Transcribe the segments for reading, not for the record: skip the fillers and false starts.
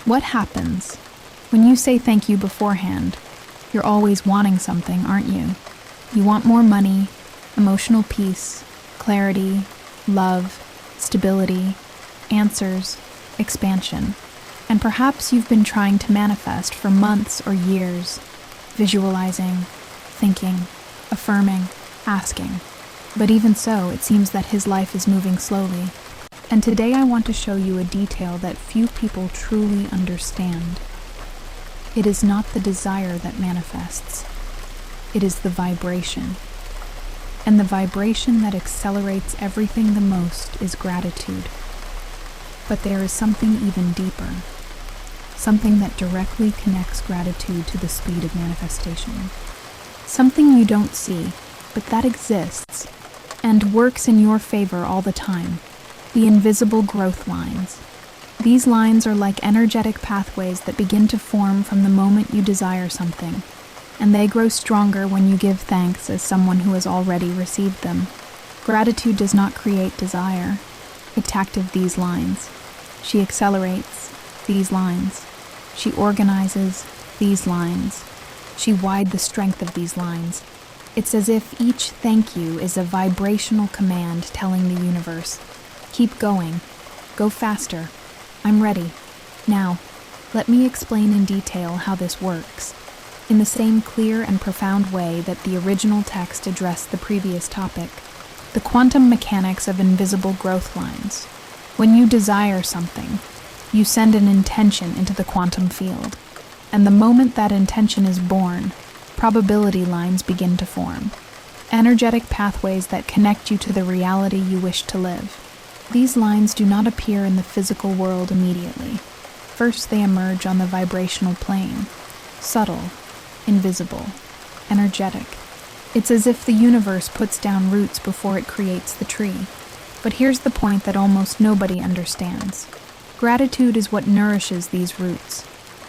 What happens when you say thank you beforehand? You're always wanting something, aren't you? You want more money, emotional peace, clarity, love, stability, answers, expansion. And perhaps you've been trying to manifest for months or years, visualizing, thinking, affirming, asking. But even so, it seems that his life is moving slowly. And today I want to show you a detail that few people truly understand. It is not the desire that manifests. It is the vibration. And the vibration that accelerates everything the most is gratitude. But there is something even deeper. Something that directly connects gratitude to the speed of manifestation. Something you don't see, but that exists and works in your favor all the time. The invisible growth lines. These lines are like energetic pathways that begin to form from the moment you desire something, and they grow stronger when you give thanks as someone who has already received them. Gratitude does not create desire. It activates these lines. She accelerates these lines. She organizes these lines. She wides the strength of these lines. It's as if each thank you is a vibrational command telling the universe, keep going. Go faster. I'm ready. Now, let me explain in detail how this works, in the same clear and profound way that the original text addressed the previous topic, the quantum mechanics of invisible growth lines. When you desire something, you send an intention into the quantum field, and the moment that intention is born, probability lines begin to form, energetic pathways that connect you to the reality you wish to live. These lines do not appear in the physical world immediately. First, they emerge on the vibrational plane, subtle, invisible, energetic. It's as if the universe puts down roots before it creates the tree. But here's the point that almost nobody understands. Gratitude is what nourishes these roots.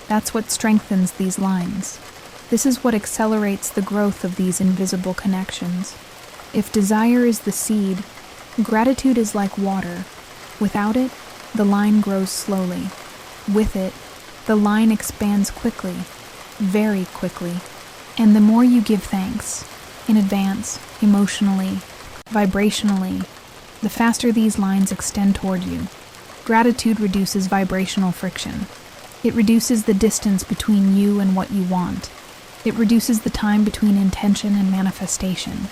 That's what strengthens these lines. This is what accelerates the growth of these invisible connections. If desire is the seed, gratitude is like water. Without it, the line grows slowly. With it, the line expands quickly, very quickly. And the more you give thanks, in advance, emotionally, vibrationally, the faster these lines extend toward you. Gratitude reduces vibrational friction. It reduces the distance between you and what you want. It reduces the time between intention and manifestation.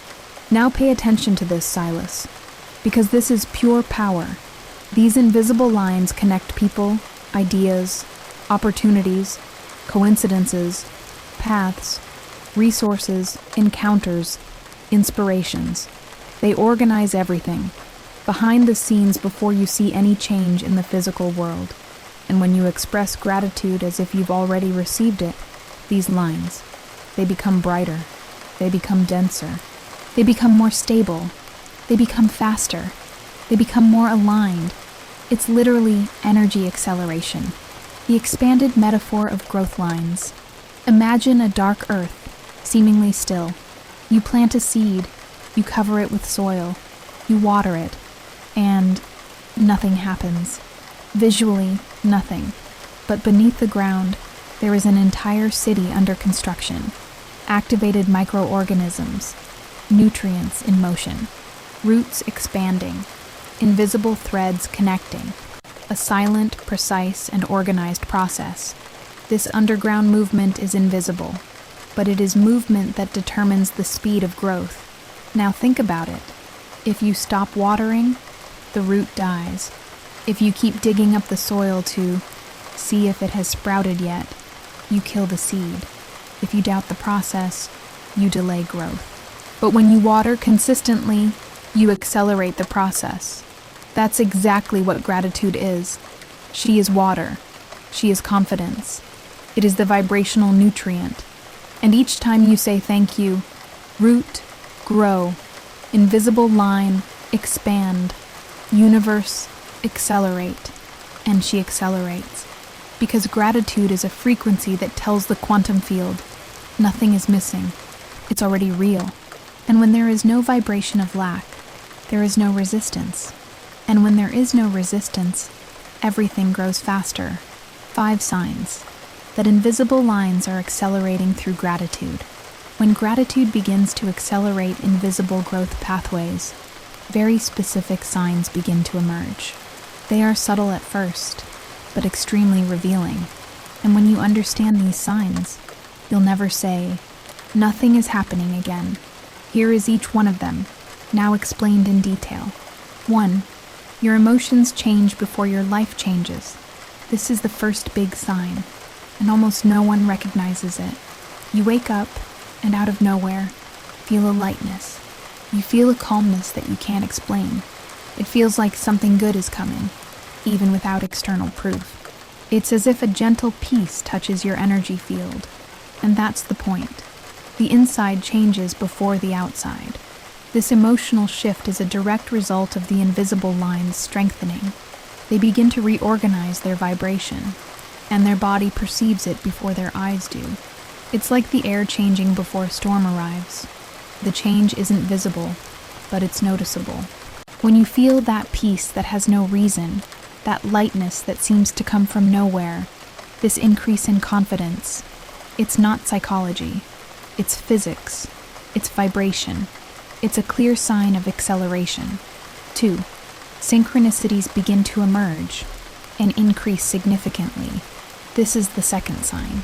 Now pay attention to this, Silas, because this is pure power. These invisible lines connect people, ideas, opportunities, coincidences, paths, resources, encounters, inspirations. They organize everything, behind the scenes before you see any change in the physical world. And when you express gratitude as if you've already received it, these lines, they become brighter, they become denser, they become more stable, they become faster, they become more aligned. It's literally energy acceleration, the expanded metaphor of growth lines. Imagine a dark earth, seemingly still. You plant a seed, you cover it with soil, you water it, and nothing happens. Visually, nothing. But beneath the ground, there is an entire city under construction. Activated microorganisms, nutrients in motion, roots expanding, invisible threads connecting. A silent, precise, and organized process. This underground movement is invisible, but it is movement that determines the speed of growth. Now think about it. If you stop watering, the root dies. If you keep digging up the soil to see if it has sprouted yet, you kill the seed. If you doubt the process, you delay growth. But when you water consistently, you accelerate the process. That's exactly what gratitude is. She is water. She is confidence. It is the vibrational nutrient. And each time you say thank you, root, grow, invisible line, expand, universe, accelerate. And she accelerates. Because gratitude is a frequency that tells the quantum field, nothing is missing. It's already real. And when there is no vibration of lack, there is no resistance. And when there is no resistance, everything grows faster. 5 signs that invisible lines are accelerating through gratitude. When gratitude begins to accelerate invisible growth pathways, very specific signs begin to emerge. They are subtle at first, but extremely revealing. And when you understand these signs, you'll never say, "Nothing is happening again." Here is each one of them, now explained in detail. 1. Your emotions change before your life changes. This is the first big sign, and almost no one recognizes it. You wake up, and out of nowhere, feel a lightness. You feel a calmness that you can't explain. It feels like something good is coming, even without external proof. It's as if a gentle peace touches your energy field, and that's the point. The inside changes before the outside. This emotional shift is a direct result of the invisible lines strengthening. They begin to reorganize their vibration, and their body perceives it before their eyes do. It's like the air changing before a storm arrives. The change isn't visible, but it's noticeable. When you feel that peace that has no reason, that lightness that seems to come from nowhere, this increase in confidence, it's not psychology. It's physics. It's vibration. It's a clear sign of acceleration. 2. Synchronicities begin to emerge and increase significantly. This is the second sign.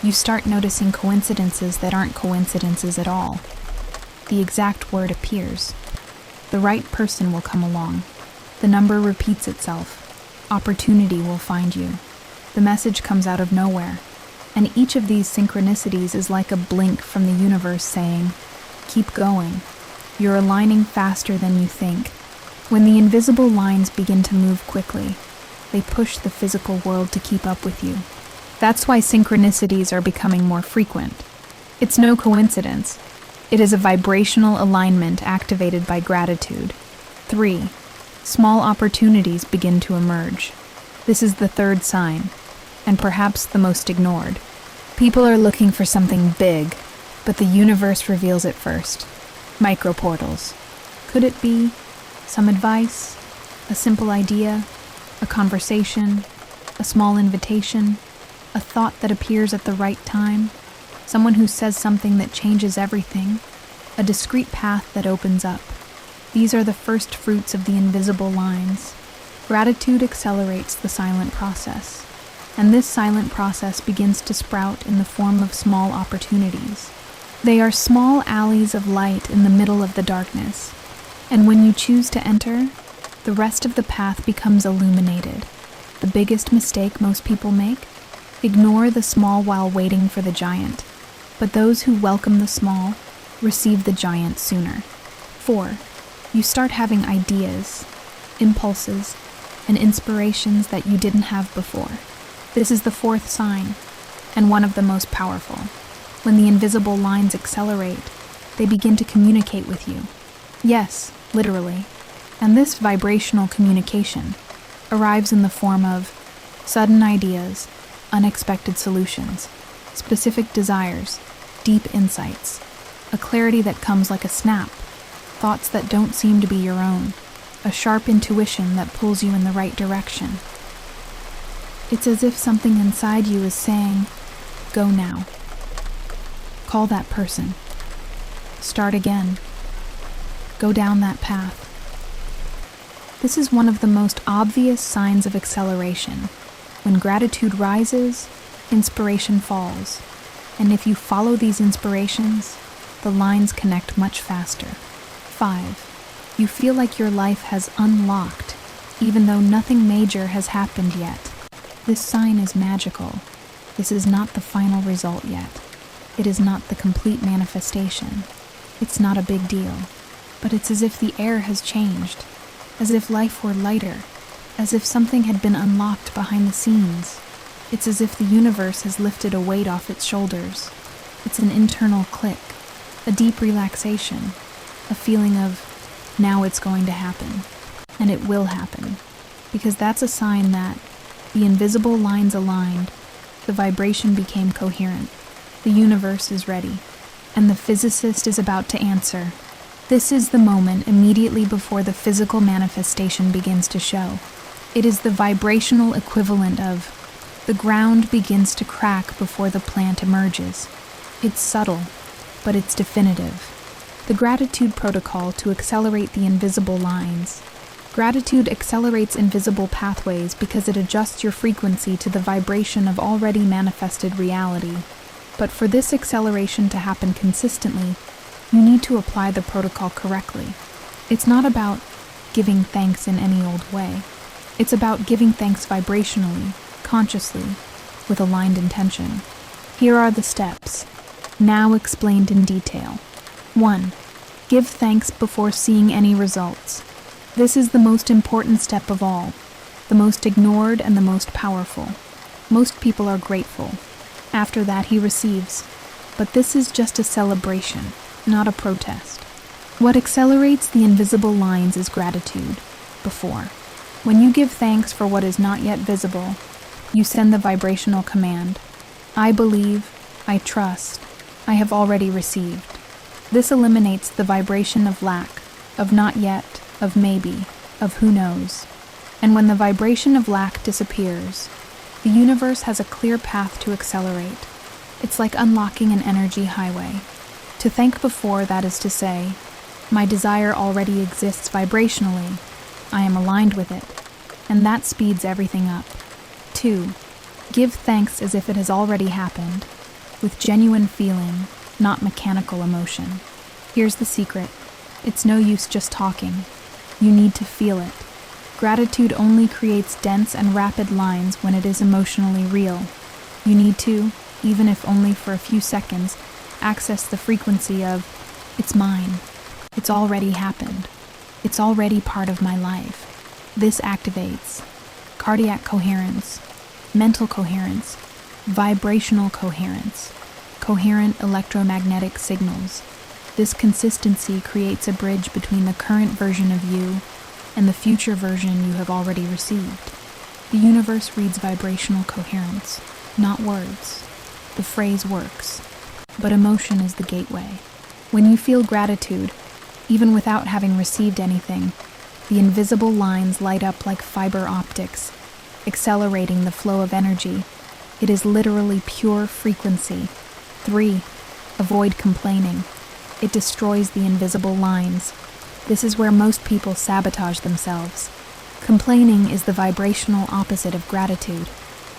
You start noticing coincidences that aren't coincidences at all. The exact word appears. The right person will come along. The number repeats itself. Opportunity will find you. The message comes out of nowhere. And each of these synchronicities is like a blink from the universe saying, "Keep going. You're aligning faster than you think." When the invisible lines begin to move quickly, they push the physical world to keep up with you. That's why synchronicities are becoming more frequent. It's no coincidence. It is a vibrational alignment activated by gratitude. 3. Small opportunities begin to emerge. This is the third sign, and perhaps the most ignored. People are looking for something big, but the universe reveals it first. Microportals. Could it be some advice, a simple idea, a conversation, a small invitation, a thought that appears at the right time, someone who says something that changes everything, a discrete path that opens up? These are the first fruits of the invisible lines. Gratitude accelerates the silent process, and this silent process begins to sprout in the form of small opportunities. They are small alleys of light in the middle of the darkness, and when you choose to enter, the rest of the path becomes illuminated. The biggest mistake most people make? Ignore the small while waiting for the giant, but those who welcome the small receive the giant sooner. 4. You start having ideas, impulses, and inspirations that you didn't have before. This is the fourth sign, and one of the most powerful. When the invisible lines accelerate, they begin to communicate with you. Yes, literally. And this vibrational communication arrives in the form of sudden ideas, unexpected solutions, specific desires, deep insights, a clarity that comes like a snap, thoughts that don't seem to be your own, a sharp intuition that pulls you in the right direction. It's as if something inside you is saying, "Go now. Call that person. Start again. Go down that path." This is one of the most obvious signs of acceleration. When gratitude rises, inspiration falls. And if you follow these inspirations, the lines connect much faster. 5. You feel like your life has unlocked, even though nothing major has happened yet. This sign is magical. This is not the final result yet. It is not the complete manifestation. It's not a big deal. But it's as if the air has changed, as if life were lighter, as if something had been unlocked behind the scenes. It's as if the universe has lifted a weight off its shoulders. It's an internal click, a deep relaxation, a feeling of, now it's going to happen. And it will happen, because that's a sign that the invisible lines aligned, the vibration became coherent, the universe is ready, and the physicist is about to answer. This is the moment immediately before the physical manifestation begins to show. It is the vibrational equivalent of, The ground begins to crack before the plant emerges. It's subtle, but it's definitive. The gratitude protocol to accelerate the invisible lines. Gratitude accelerates invisible pathways because it adjusts your frequency to the vibration of already manifested reality. But for this acceleration to happen consistently, you need to apply the protocol correctly. It's not about giving thanks in any old way. It's about giving thanks vibrationally, consciously, with aligned intention. Here are the steps, now explained in detail. 1. Give thanks before seeing any results. This is the most important step of all, the most ignored and the most powerful. Most people are grateful. After that, he receives. But this is just a celebration, not a protest. What accelerates the invisible lines is gratitude, before. When you give thanks for what is not yet visible, you send the vibrational command, I believe, I trust, I have already received. This eliminates the vibration of lack, of not yet, of maybe, of who knows. And when the vibration of lack disappears, the universe has a clear path to accelerate. It's like unlocking an energy highway. To thank before, that is to say, my desire already exists vibrationally. I am aligned with it, and that speeds everything up. 2. Give thanks as if it has already happened, with genuine feeling, not mechanical emotion. Here's the secret. It's no use just talking. You need to feel it. Gratitude only creates dense and rapid lines when it is emotionally real. You need to, even if only for a few seconds, access the frequency of, it's mine. It's already happened. It's already part of my life. This activates cardiac coherence, mental coherence, vibrational coherence, coherent electromagnetic signals. This consistency creates a bridge between the current version of you and the future version you have already received. The universe reads vibrational coherence, not words. The phrase works, but emotion is the gateway. When you feel gratitude, even without having received anything, the invisible lines light up like fiber optics, accelerating the flow of energy. It is literally pure frequency. 3. Avoid complaining. It destroys the invisible lines. This is where most people sabotage themselves. Complaining is the vibrational opposite of gratitude.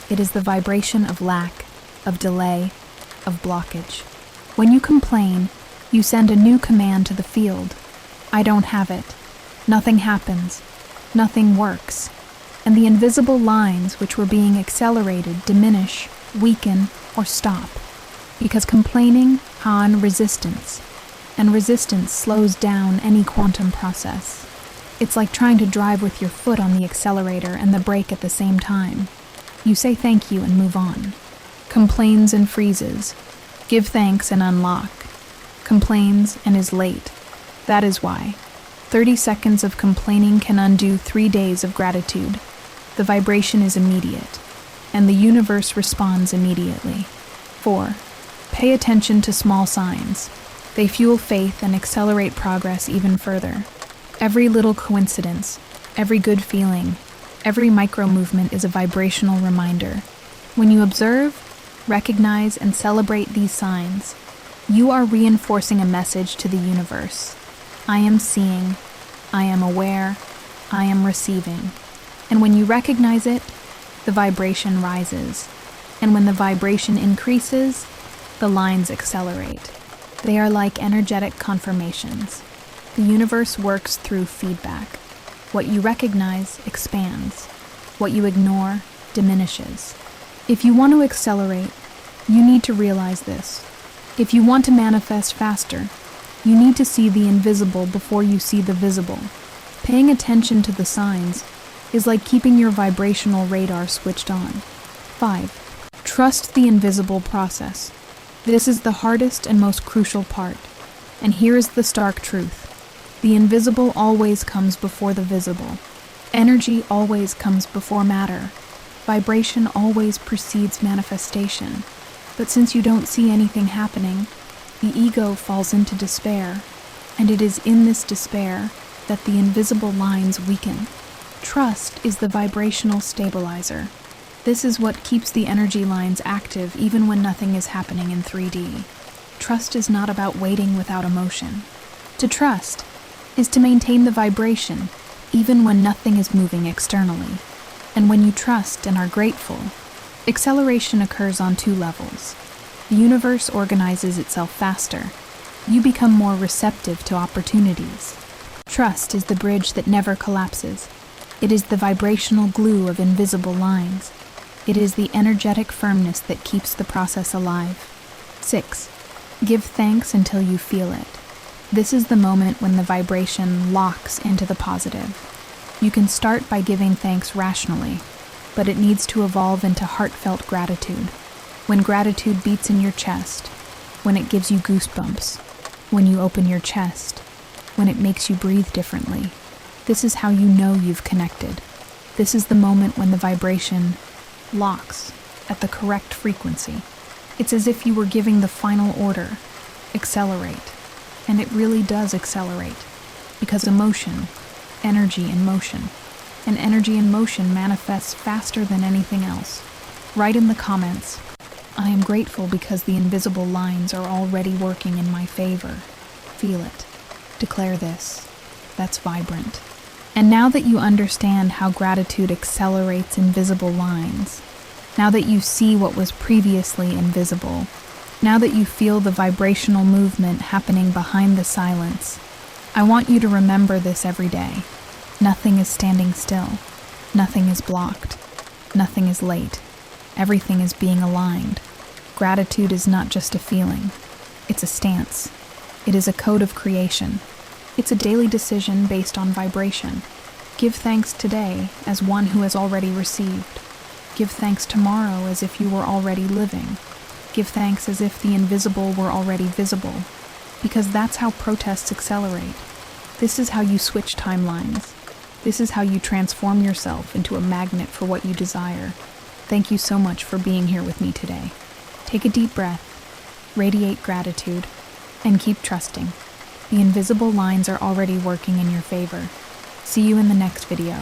It is the vibration of lack, of delay, of blockage. When you complain, you send a new command to the field. I don't have it. Nothing happens. Nothing works. And the invisible lines which were being accelerated diminish, weaken, or stop. Because complaining on resistance, and resistance slows down any quantum process. It's like trying to drive with your foot on the accelerator and the brake at the same time. You say thank you and move on. Complains and freezes. Give thanks and unlock. Complains and is late. That is why 30 seconds of complaining can undo 3 days of gratitude. The vibration is immediate, and the universe responds immediately. 4. Pay attention to small signs. They fuel faith and accelerate progress even further. Every little coincidence, every good feeling, every micro movement is a vibrational reminder. When you observe, recognize, and celebrate these signs, you are reinforcing a message to the universe. I am seeing, I am aware, I am receiving. And when you recognize it, the vibration rises. And when the vibration increases, the lines accelerate. They are like energetic confirmations. The universe works through feedback. What you recognize expands. What you ignore diminishes. If you want to accelerate, you need to realize this. If you want to manifest faster, you need to see the invisible before you see the visible. Paying attention to the signs is like keeping your vibrational radar switched on. 5. Trust the invisible process. This is the hardest and most crucial part. And here is the stark truth. The invisible always comes before the visible. Energy always comes before matter. Vibration always precedes manifestation. But since you don't see anything happening, the ego falls into despair, and it is in this despair that the invisible lines weaken. Trust is the vibrational stabilizer. This is what keeps the energy lines active even when nothing is happening in 3D. Trust is not about waiting without emotion. To trust is to maintain the vibration even when nothing is moving externally. And when you trust and are grateful, acceleration occurs on 2 levels. The universe organizes itself faster. You become more receptive to opportunities. Trust is the bridge that never collapses. It is the vibrational glue of invisible lines. It is the energetic firmness that keeps the process alive. 6. Give thanks until you feel it. This is the moment when the vibration locks into the positive. You can start by giving thanks rationally, but it needs to evolve into heartfelt gratitude. When gratitude beats in your chest, when it gives you goosebumps, when you open your chest, when it makes you breathe differently, this is how you know you've connected. This is the moment when the vibration locks at the correct frequency. It's as if you were giving the final order, accelerate. And it really does accelerate, because emotion, energy in motion, and energy in motion manifests faster than anything else. Write in the comments, I am grateful because the invisible lines are already working in my favor. Feel it. Declare this. That's vibrant. And now that you understand how gratitude accelerates invisible lines, now that you see what was previously invisible, now that you feel the vibrational movement happening behind the silence, I want you to remember this every day. Nothing is standing still. Nothing is blocked. Nothing is late. Everything is being aligned. Gratitude is not just a feeling. It's a stance. It is a code of creation. It's a daily decision based on vibration. Give thanks today as one who has already received. Give thanks tomorrow as if you were already living. Give thanks as if the invisible were already visible. Because that's how protests accelerate. This is how you switch timelines. This is how you transform yourself into a magnet for what you desire. Thank you so much for being here with me today. Take a deep breath, radiate gratitude, and keep trusting. The invisible lines are already working in your favor. See you in the next video.